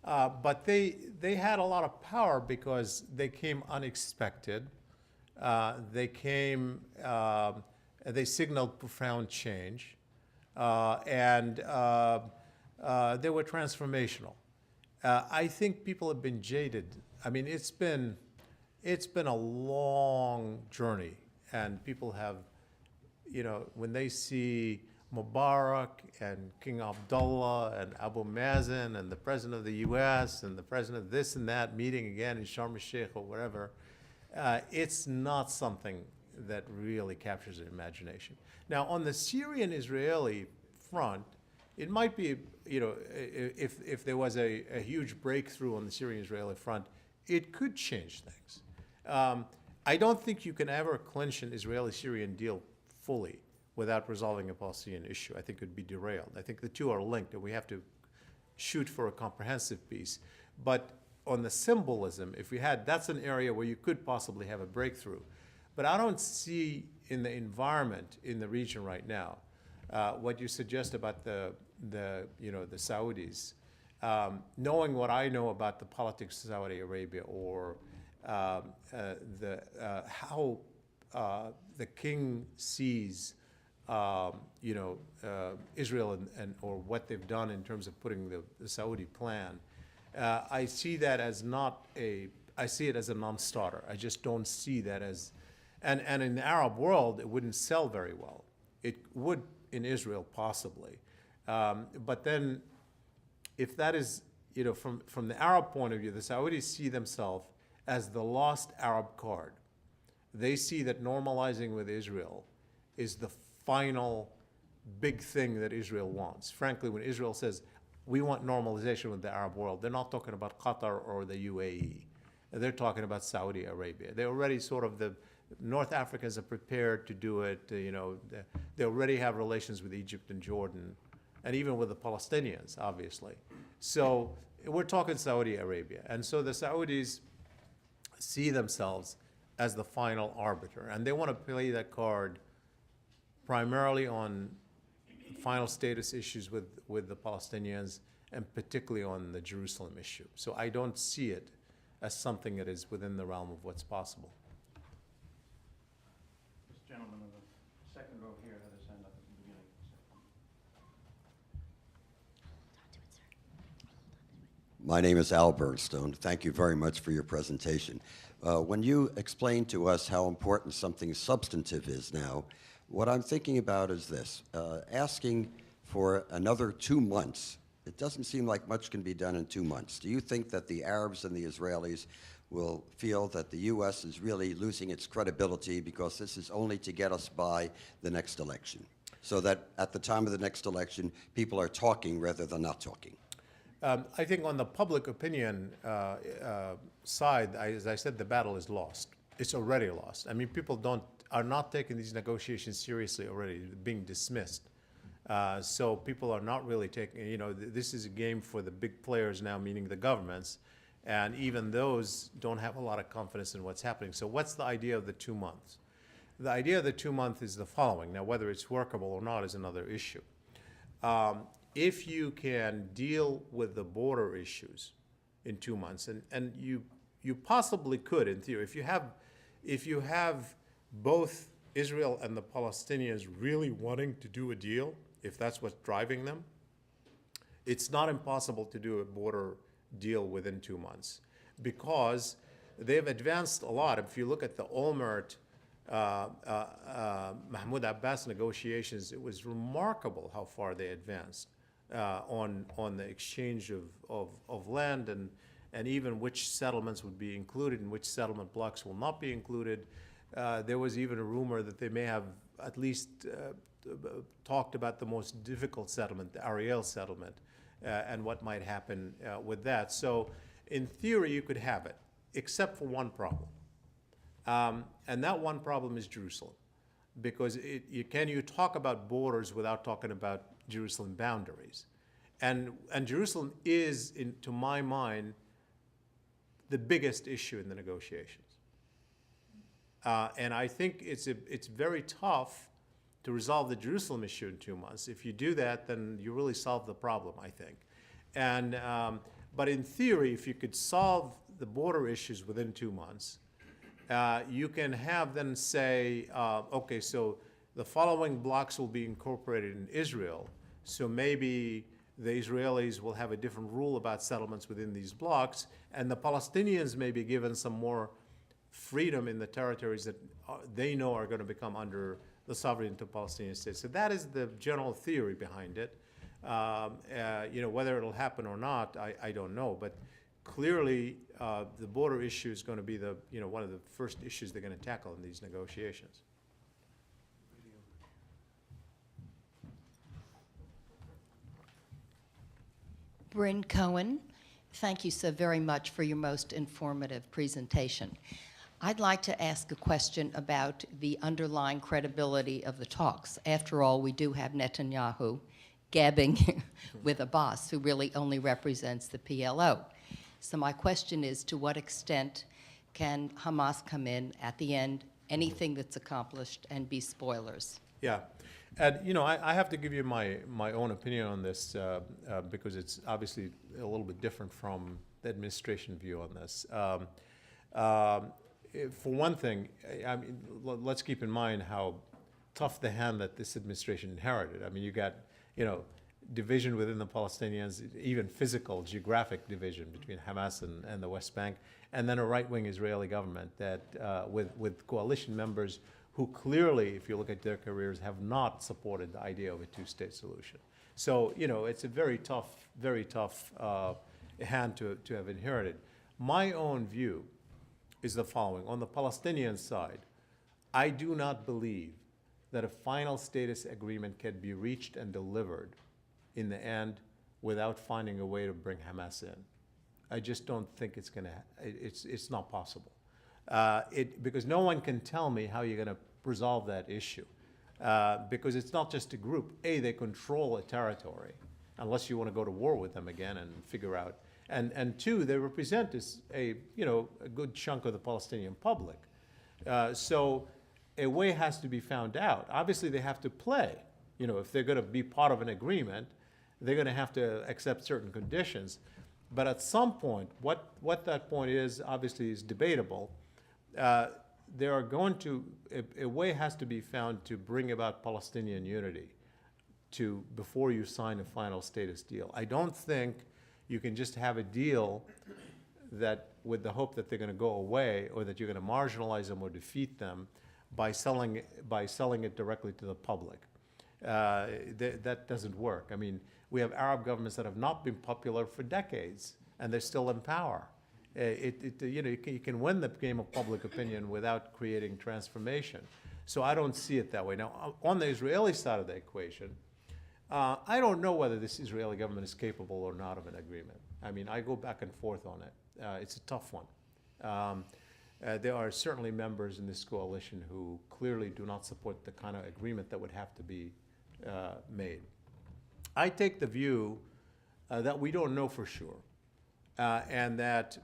But they had a lot of power because they came unexpected. They signaled profound change, and they were transformational. I think people have been jaded. I mean, it's been a long journey, and people have, when they see Mubarak and King Abdullah and Abu Mazen and the president of the U.S. and the president of this and that meeting again in Sharm el-Sheikh or wherever, it's not something that really captures their imagination. Now, on the Syrian-Israeli front, it might be, if there was a huge breakthrough on the Syrian-Israeli front, it could change things. I don't think you can ever clinch an Israeli-Syrian deal fully without resolving a Palestinian issue. I think it would be derailed. I think the two are linked, and we have to shoot for a comprehensive peace. But on the symbolism, that's an area where you could possibly have a breakthrough. But I don't see in the environment in the region right now what you suggest about the Saudis. Knowing what I know about the politics of Saudi Arabia, or how the king sees Israel or what they've done in terms of putting the Saudi plan, I see that as I see it as a non-starter. I just don't see that as, and in the Arab world, it wouldn't sell very well. It would in Israel possibly, but then if that is, from the Arab point of view, the Saudis see themselves as the lost Arab card. They see that normalizing with Israel is the final big thing that Israel wants. Frankly, when Israel says, we want normalization with the Arab world, they're not talking about Qatar or the UAE. They're talking about Saudi Arabia. They already North Africans are prepared to do it. They already have relations with Egypt and Jordan, and even with the Palestinians, obviously. So we're talking Saudi Arabia. And so the Saudis see themselves as the final arbiter, and they want to play that card primarily on final status issues with the Palestinians, and particularly on the Jerusalem issue. So I don't see it as something that is within the realm of what's possible. This gentleman in the second row here had his hand up at the beginning. My name is Al Bernstone. Thank you very much for your presentation. When you explained to us how important something substantive is now, what I'm thinking about is this. Asking for another 2 months, it doesn't seem like much can be done in 2 months. Do you think that the Arabs and the Israelis will feel that the U.S. is really losing its credibility because this is only to get us by the next election, so that at the time of the next election, people are talking rather than not talking? I think on the public opinion side, as I said, the battle is lost. It's already lost. I mean, people are not taking these negotiations seriously already, being dismissed. So people are not really taking, this is a game for the big players now, meaning the governments, and even those don't have a lot of confidence in what's happening. So what's the idea of the 2 months? The idea of the 2 months is the following. Now, whether it's workable or not is another issue. If you can deal with the border issues in 2 months, and you possibly could in theory, if you have both Israel and the Palestinians really wanting to do a deal, if that's what's driving them, it's not impossible to do a border deal within 2 months because they've advanced a lot. If you look at the Olmert Mahmoud Abbas negotiations, it was remarkable how far they advanced on the exchange of land and even which settlements would be included and which settlement blocks will not be included. There was even a rumor that they may have at least talked about the most difficult settlement, the Ariel settlement, and what might happen with that. So in theory, you could have it, except for one problem. And that one problem is Jerusalem, because can you talk about borders without talking about Jerusalem boundaries? And Jerusalem is, to my mind, the biggest issue in the negotiations. And I think it's very tough to resolve the Jerusalem issue in 2 months. If you do that, then you really solve the problem, I think. And but in theory, if you could solve the border issues within 2 months, you can have them say, okay, so the following blocks will be incorporated in Israel. So maybe the Israelis will have a different rule about settlements within these blocks, and the Palestinians may be given some more freedom in the territories that they know are going to become under the sovereignty of Palestinian states. So that is the general theory behind it. Whether it'll happen or not, I don't know. But clearly, the border issue is going to be one of the first issues they're going to tackle in these negotiations. Bryn Cohen, thank you so very much for your most informative presentation. I'd like to ask a question about the underlying credibility of the talks. After all, we do have Netanyahu gabbing with Abbas, who really only represents the PLO. So my question is, to what extent can Hamas come in at the end, anything that's accomplished, and be spoilers? Yeah. And, I have to give you my own opinion on this because it's obviously a little bit different from the administration view on this. For one thing, let's keep in mind how tough the hand that this administration inherited. I mean, you got, division within the Palestinians, even physical, geographic division between Hamas and the West Bank, and then a right-wing Israeli government that, with coalition members who clearly, if you look at their careers, have not supported the idea of a two-state solution. So, it's a very tough hand to have inherited. My own view is the following. On the Palestinian side, I do not believe that a final status agreement can be reached and delivered in the end without finding a way to bring Hamas in. I just don't think it's not possible. Because no one can tell me how you're going to resolve that issue. Because it's not just a group. A, they control a territory, unless you want to go to war with them again and figure out. And two, they represent a good chunk of the Palestinian public. So a way has to be found out. Obviously, they have to play. If they're going to be part of an agreement, they're going to have to accept certain conditions. But at some point, what that point is, obviously, is debatable. A way has to be found to bring about Palestinian unity before you sign a final status deal. I don't think you can just have a deal that with the hope that they're going to go away or that you're going to marginalize them or defeat them by selling it directly to the public. That doesn't work. I mean, we have Arab governments that have not been popular for decades, and they're still in power. You can win the game of public opinion without creating transformation. So I don't see it that way. Now, on the Israeli side of the equation, I don't know whether this Israeli government is capable or not of an agreement. I mean, I go back and forth on it. It's a tough one. There are certainly members in this coalition who clearly do not support the kind of agreement that would have to be made. I take the view that we don't know for sure, and that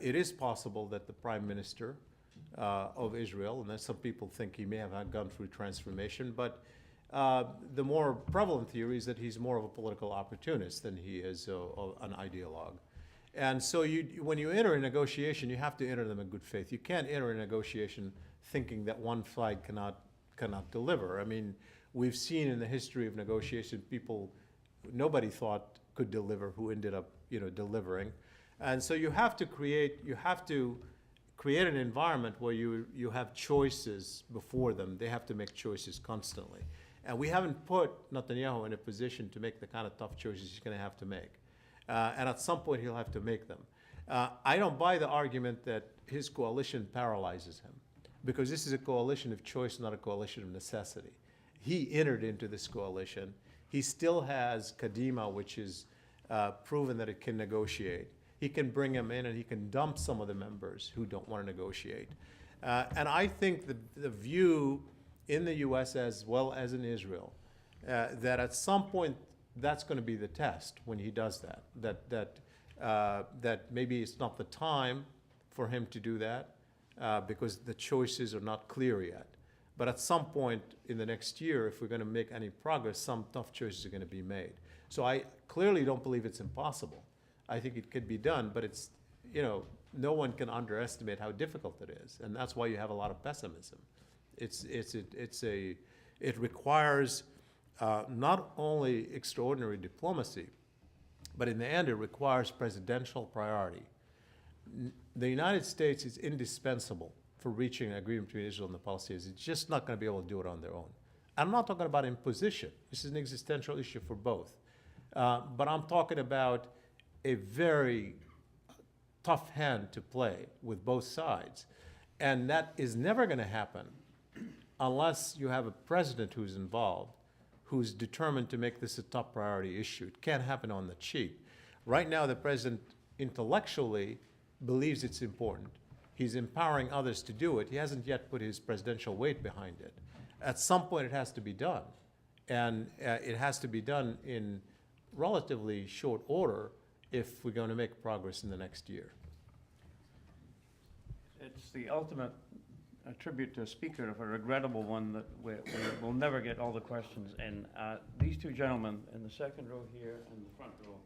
it is possible that the prime minister of Israel, and that some people think he may have gone through transformation, but the more prevalent theory is that he's more of a political opportunist than he is an ideologue. And so when you enter a negotiation, you have to enter them in good faith. You can't enter a negotiation thinking that one side cannot deliver. I mean, we've seen in the history of negotiation people nobody thought could deliver who ended up, delivering. And so you have to create an environment where you have choices before them. They have to make choices constantly. And we haven't put Netanyahu in a position to make the kind of tough choices he's going to have to make. And at some point, he'll have to make them. I don't buy the argument that his coalition paralyzes him, because this is a coalition of choice, not a coalition of necessity. He entered into this coalition. He still has Kadima, which is proven that it can negotiate. He can bring them in and he can dump some of the members who don't want to negotiate. And I think the view in the US as well as in Israel, that at some point that's going to be the test when he does that maybe it's not the time for him to do that because the choices are not clear yet. But at some point in the next year, if we're going to make any progress, some tough choices are going to be made. So I clearly don't believe it's impossible. I think it could be done, but it's, no one can underestimate how difficult it is. And that's why you have a lot of pessimism. It requires not only extraordinary diplomacy, but in the end, it requires presidential priority. The United States is indispensable for reaching an agreement between Israel and the Palestinians. It's just not going to be able to do it on their own. I'm not talking about imposition. This is an existential issue for both. But I'm talking about a very tough hand to play with both sides. And that is never going to happen unless you have a president who's involved, who's determined to make this a top priority issue. It can't happen on the cheap. Right now, the president intellectually believes it's important. He's empowering others to do it. He hasn't yet put his presidential weight behind it. At some point, it has to be done. And it has to be done in relatively short order if we're going to make progress in the next year. It's the ultimate tribute to a speaker, of a regrettable one, that we'll never get all the questions in. These two gentlemen in the second row here and the front row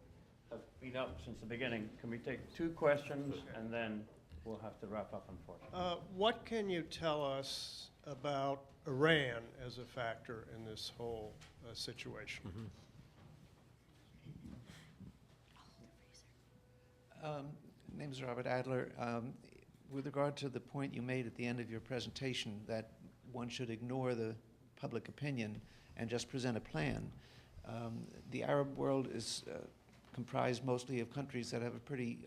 have been up since the beginning. Can we take two questions and then we'll have to wrap up, unfortunately? What can you tell us about Iran as a factor in this whole situation? Mm-hmm. Name is Robert Adler. With regard to the point you made at the end of your presentation that one should ignore the public opinion and just present a plan, the Arab world is comprised mostly of countries that have a pretty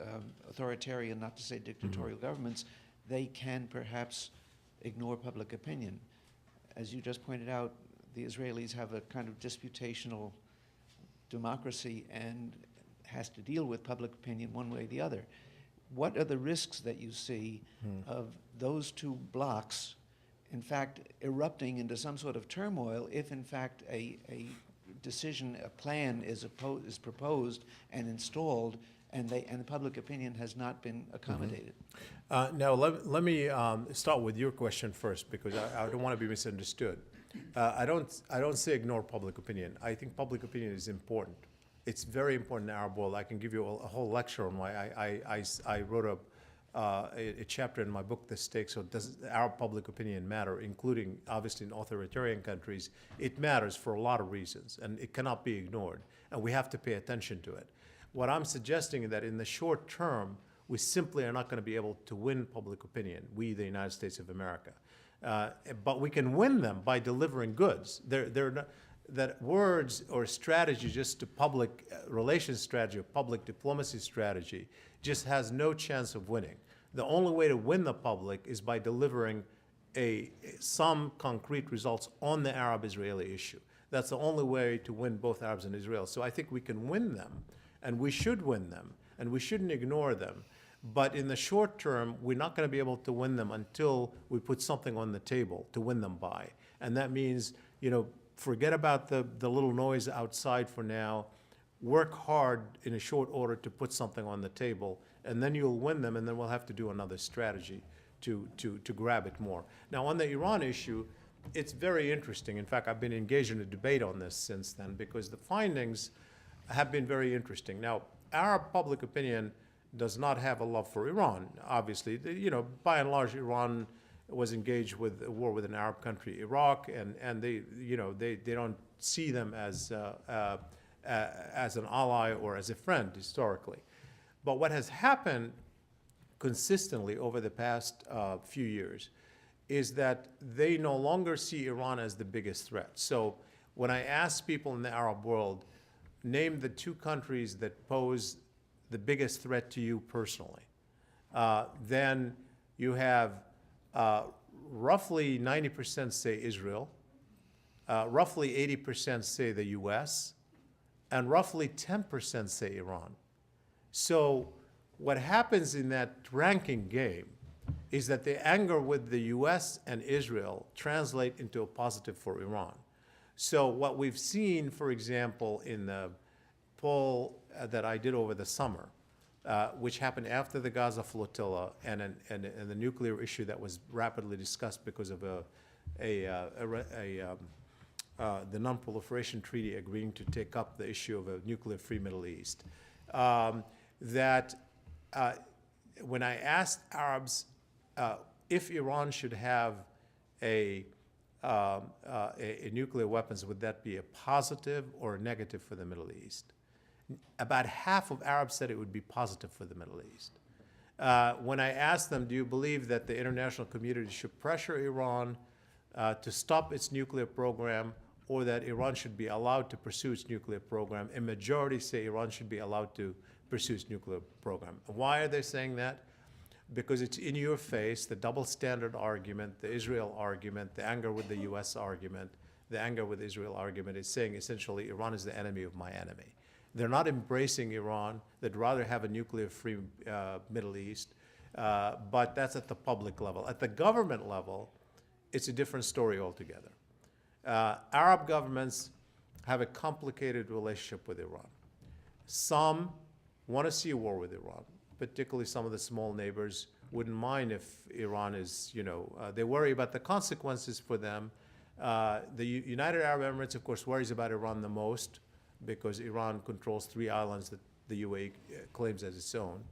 authoritarian, not to say dictatorial governments. They can perhaps ignore public opinion. As you just pointed out, the Israelis have a kind of disputational democracy and has to deal with public opinion one way or the other. What are the risks that you see of those two blocs, in fact, erupting into some sort of turmoil if, in fact, a decision, a plan is proposed and installed, and the public opinion has not been accommodated? Now, let me start with your question first, because I don't want to be misunderstood. I don't say ignore public opinion. I think public opinion is important. It's very important in Arab world. I can give you a whole lecture on why I wrote a chapter in my book, The Stakes. So does Arab public opinion matter, including obviously in authoritarian countries? It matters for a lot of reasons, and it cannot be ignored, and we have to pay attention to it. What I'm suggesting is that in the short term, we simply are not going to be able to win public opinion, we, the United States of America. But we can win them by delivering goods. They're not, that words or strategy, just a public relations strategy, a public diplomacy strategy, just has no chance of winning. The only way to win the public is by delivering some concrete results on the Arab-Israeli issue. That's the only way to win both Arabs and Israel. So I think we can win them, and we should win them, and we shouldn't ignore them. But in the short term, we're not going to be able to win them until we put something on the table to win them by. And that means, forget about the little noise outside for now, work hard in a short order to put something on the table, and then you'll win them, and then we'll have to do another strategy to grab it more. Now, on the Iran issue, it's very interesting. In fact, I've been engaged in a debate on this since then, because the findings have been very interesting. Now, Arab public opinion does not have a love for Iran, obviously. By and large, Iran was engaged with a war with an Arab country, Iraq, and they don't see them as an ally or as a friend historically. But what has happened consistently over the past few years is that they no longer see Iran as the biggest threat. So when I ask people in the Arab world, name the 2 countries that pose the biggest threat to you personally, then you have roughly 90% say Israel, roughly 80% say the US, and roughly 10% say Iran. So what happens in that ranking game is that the anger with the US and Israel translate into a positive for Iran. So what we've seen, for example, in the poll that I did over the summer, which happened after the Gaza flotilla and the nuclear issue that was rapidly discussed because of the Non-Proliferation Treaty agreeing to take up the issue of a nuclear-free Middle East, when I asked Arabs if Iran should have a nuclear weapons, would that be a positive or a negative for the Middle East? About half of Arabs said it would be positive for the Middle East. When I asked them, do you believe that the international community should pressure Iran to stop its nuclear program, or that Iran should be allowed to pursue its nuclear program, a majority say Iran should be allowed to pursue its nuclear program. Why are they saying that? Because it's in your face, the double standard argument, the Israel argument, the anger with the US argument, the anger with Israel argument is saying essentially Iran is the enemy of my enemy. They're not embracing Iran. They'd rather have a nuclear-free Middle East, but that's at the public level. At the government level, it's a different story altogether. Arab governments have a complicated relationship with Iran. Some want to see a war with Iran, particularly some of the small neighbors wouldn't mind if Iran is, they worry about the consequences for them. The United Arab Emirates, of course, worries about Iran the most because Iran controls 3 islands that the UAE claims as its own.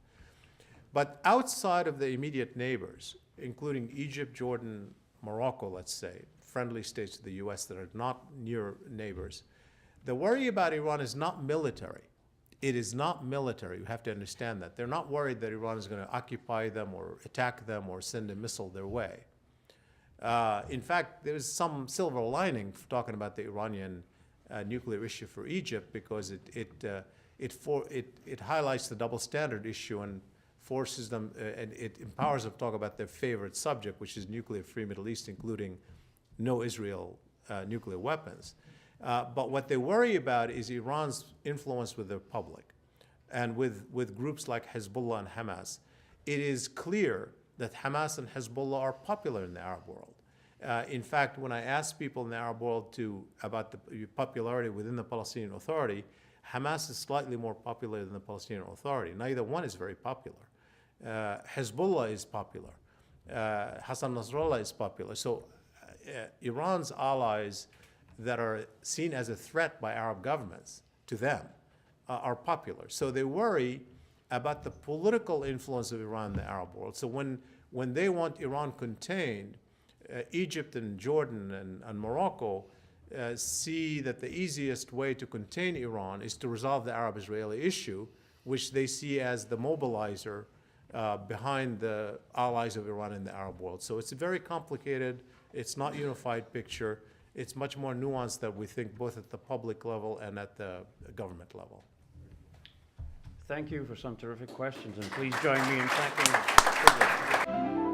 But outside of the immediate neighbors, including Egypt, Jordan, Morocco, let's say, friendly states to the US that are not near neighbors, the worry about Iran is not military. It is not military. You have to understand that. They're not worried that Iran is going to occupy them or attack them or send a missile their way. In fact, there's some silver lining for talking about the Iranian nuclear issue for Egypt, because it highlights the double standard issue and forces them, and it empowers them to talk about their favorite subject, which is nuclear-free Middle East, including no Israel nuclear weapons. But what they worry about is Iran's influence with the public and with groups like Hezbollah and Hamas. It is clear that Hamas and Hezbollah are popular in the Arab world. In fact, when I ask people in the Arab world about the popularity within the Palestinian Authority, Hamas is slightly more popular than the Palestinian Authority. Neither one is very popular. Hezbollah is popular. Hassan Nasrallah is popular. So Iran's allies that are seen as a threat by Arab governments to them are popular. So they worry about the political influence of Iran in the Arab world. So when they want Iran contained, Egypt and Jordan and Morocco see that the easiest way to contain Iran is to resolve the Arab-Israeli issue, which they see as the mobilizer behind the allies of Iran in the Arab world. So it's very complicated. It's not a unified picture. It's much more nuanced than we think, both at the public level and at the government level. Thank you for some terrific questions, and please join me in thanking